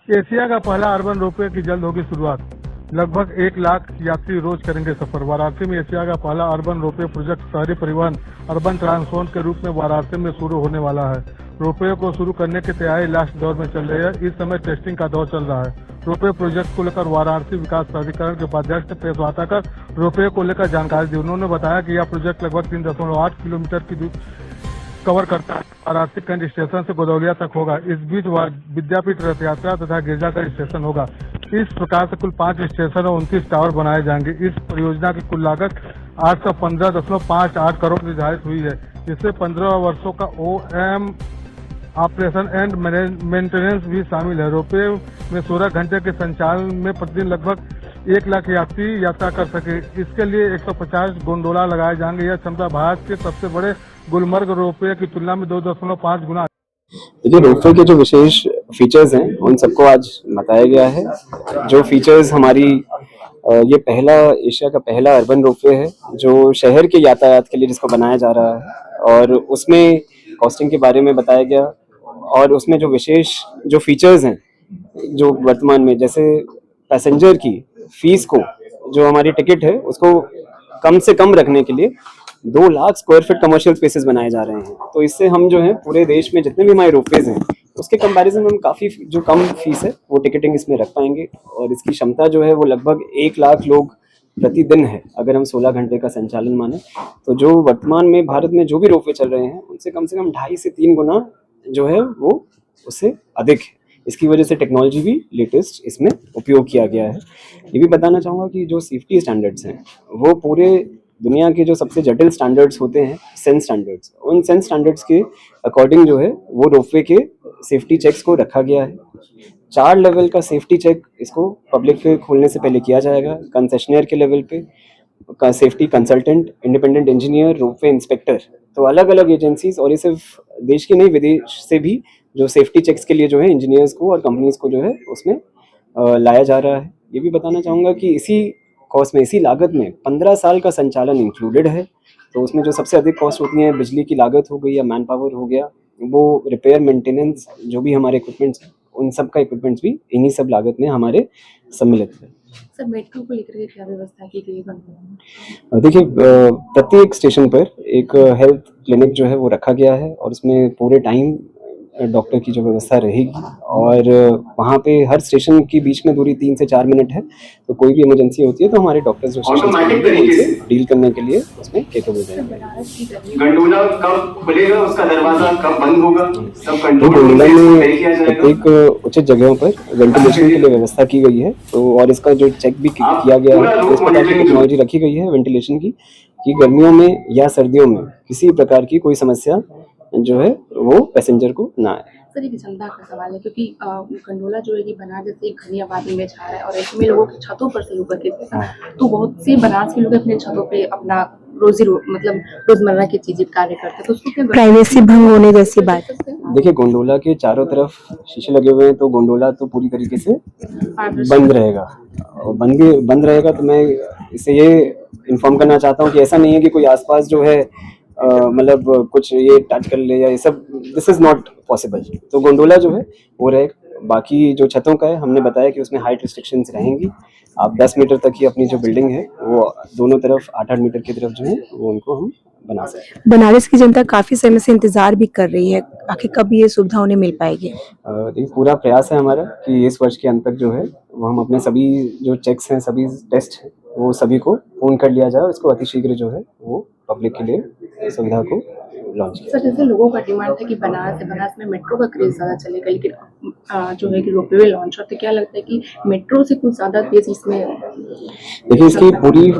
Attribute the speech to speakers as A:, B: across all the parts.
A: Asia का पहला urban ropeway की जल्द होगी शुरुआत। लगभग 1 लाख यात्री रोज करेंगे सफर। वाराणसी में एशिया का पहला अर्बन रोपवे प्रोजेक्ट शहरी परिवहन अर्बन ट्रांसपोर्ट के रूप में वाराणसी में शुरू होने वाला है। रोपवे को शुरू करने की तैयारी लास्ट दौर में चल रही है। इस समय टेस्टिंग का दौर चल रहा है। रोपवे प्रोजेक्ट को लेकर वाराणसी विकास प्राधिकरण के उपाध्यक्ष ने प्रेस वार्ता कर रोपवे को लेकर जानकारी दी। उन्होंने बताया कि यह प्रोजेक्ट लगभग 3.8 किलोमीटर की कवर करता है। वाराणसी कैंट स्टेशन से गोदौलिया तक होगा। इस बीच विद्यापीठ रथ यात्रा तथा गिरजाघर स्टेशन होगा। इस प्रकार से कुल 5 स्टेशन और 29 टावर बनाए जाएंगे। इस परियोजना की कुल लागत 815.58 करोड़ निर्धारित हुई है, जिससे 15 वर्षों का OM ऑपरेशन एंड मेंटेनेंस भी शामिल है। रोपवे में 16 घंटे के संचालन में प्रतिदिन लगभग 1 लाख यात्री यात्रा कर सके। इसके लिए 150 गोंडोला लगाए जाएंगे। यह क्षमता भारत के सबसे बड़े गुलमर्ग रोपवे की तुलना में 2.5 गुना।
B: देखिए, रोपवे के जो विशेष फीचर्स हैं उन सबको आज बताया गया है। जो फीचर्स हमारी ये एशिया का पहला अर्बन रोपवे है जो शहर के यातायात के लिए जिसको बनाया जा रहा है, और उसमें कॉस्टिंग के बारे में बताया गया। और उसमें जो विशेष जो फीचर्स हैं जो वर्तमान में, जैसे पैसेंजर की फीस को, जो हमारी टिकट है उसको कम से कम रखने के लिए 2 lakh square feet commercial spaces बनाए जा रहे हैं। तो इससे हम जो है पूरे देश में जितने भी हमारे रोपवेज हैं उसके कंपैरिजन में हम काफ़ी जो कम फीस है वो टिकटिंग इसमें रख पाएंगे। और इसकी क्षमता जो है वो लगभग 1 लाख लोग प्रतिदिन है। अगर हम 16 घंटे का संचालन माने तो जो वर्तमान में भारत में जो भी रोपवे चल रहे हैं उनसे कम 2.5 से 3 गुना जो है वो उससे अधिक है। इसकी वजह से टेक्नोलॉजी भी लेटेस्ट इसमें उपयोग किया गया है। ये भी बताना चाहूँगा कि जो सेफ्टी स्टैंडर्ड्स हैं वो पूरे दुनिया के जो सबसे जटिल स्टैंडर्ड्स होते हैं, सेंस स्टैंडर्ड्स, उन सेंस स्टैंडर्ड्स के अकॉर्डिंग जो है वो रोपवे के सेफ्टी चेक्स को रखा गया है। 4 लेवल का सेफ्टी चेक इसको पब्लिक के खोलने से पहले किया जाएगा। कंसेशनर के लेवल पे का safety consultant, independent engineer, ropeway inspector, तो अलग अलग एजेंसीज, और ये सिर्फ देश की नहीं विदेश से भी जो सेफ्टी चेक्स के लिए जो है इंजीनियर्स को और कंपनीज को जो है उसमें लाया जा रहा है। ये भी बताना चाहूँगा कि इसी कॉस्ट में, इसी लागत में 15 साल का संचालन इंक्लूडेड है। तो उसमें जो सबसे अधिक कॉस्ट होती है, बिजली की लागत हो गई या मैन पावर हो गया, वो रिपेयर मेंटेनेंस, जो भी हमारे इक्विपमेंट्स हैं उन सब का इक्विपमेंट्स भी इन्हीं सब लागत में हमारे सम्मिलित है।
C: सर, मेट्रो को लेकर के क्या व्यवस्था की गई है?
B: देखिए, प्रत्येक स्टेशन पर एक हेल्थ क्लिनिक जो है वो रखा गया है और उसमें पूरे टाइम डॉक्टर की जो व्यवस्था रहेगी। और वहाँ पे हर स्टेशन के बीच में दूरी 3 से 4 मिनट है। तो कोई भी इमरजेंसी होती है तो हमारे डॉक्टर्स जो स्टेशन डील करने के लिए उसमें केपेबल हैं।
D: गंडोला कब खुलेगा, उसका दरवाजा कब बंद होगा, सब कंट्रोल
B: गंडोला में प्रत्येक उचित जगहों पर वेंटिलेशन के लिए व्यवस्था की गई है। तो और इसका जो चेक भी किया गया है, इस प्रकार की टेक्नोलॉजी रखी गई है वेंटिलेशन की, कि गर्मियों में या सर्दियों में किसी प्रकार की कोई समस्या जो है वो पैसेंजर को ना आए।
C: सर, एक क्षमता का सवाल है क्योंकि गंडोला जो है कि बनारस जैसे एक घनी आबादी में जा रहा है और ऐसे में लोगों की छतों पर से होकर के, तो बहुत से बनारस के लोग अपने छतों पे अपना मतलब रोजमर्रा की चीजें कार्य करते हैं, तो उसको क्या
E: प्राइवेसी भंग होने जैसी बात?
B: देखिए, गोंडोला के चारों तरफ शीशे लगे हुए हैं तो गोंडोला तो पूरी तरीके से बंद रहेगा। बंद रहेगा तो मैं इससे ये इन्फॉर्म करना चाहता हूँ कि ऐसा नहीं है कि कोई आसपास जो है मतलब कुछ ये टच कर ले या ये सब, दिस इज नॉट पॉसिबल। तो गोंडोला जो है वो रहे। बाकी जो छतों का है, हमने बताया कि उसमें हाइट रिस्ट्रिक्शंस रहेंगी। आप 10 मीटर तक की अपनी जो बिल्डिंग है वो दोनों तरफ 8-8 मीटर की तरफ जो है वो उनको हम बना सकते हैं।
E: बनारस की जनता काफी समय से इंतजार भी कर रही है, आखिर कब ये सुविधा उन्हें मिल पाएगी?
B: ये पूरा प्रयास है हमारा कि इस वर्ष के अंत तक जो है वो हम अपने सभी जो चेक्स हैं, सभी टेस्ट हैं, वो सभी को पूर्ण कर लिया जाए और इसको अतिशीघ्र जो है वो पब्लिक के लिए सुविधा को लॉन्च किया।
C: सर, जैसे लोगों का डिमांड था कि बनारस में मेट्रो का क्रेज ज्यादा चलेगा, लेकिन जो है कि रोपवे लॉन्च, और तो क्या लगता है कि मेट्रो से कुछ ज्यादा तेज इसमें?
B: देखिए, इसकी पूरी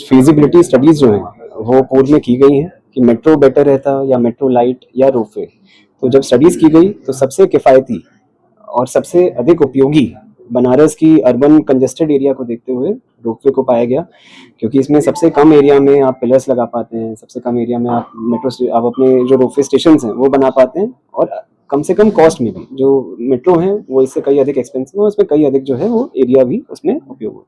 B: फिजिबिलिटी स्टडीज जो है वो पूर्व में की गई हैं कि मेट्रो बेटर रहता या मेट्रो लाइट या रोपवे। तो जब स्टडीज की गई तो सबसे किफ़ायती और सबसे अधिक उपयोगी बनारस की अर्बन कंजेस्टेड एरिया को देखते हुए रोपवे को पाया गया, क्योंकि इसमें सबसे कम एरिया में आप पिलर्स लगा पाते हैं, सबसे कम एरिया में आप आप अपने जो रोपवे स्टेशन हैं वो बना पाते हैं, और कम से कम कॉस्ट में भी। जो मेट्रो है वो इससे कई अधिक एक्सपेंसिव है, उसमें कई अधिक जो है वो एरिया भी उसमें उपयोग होता है।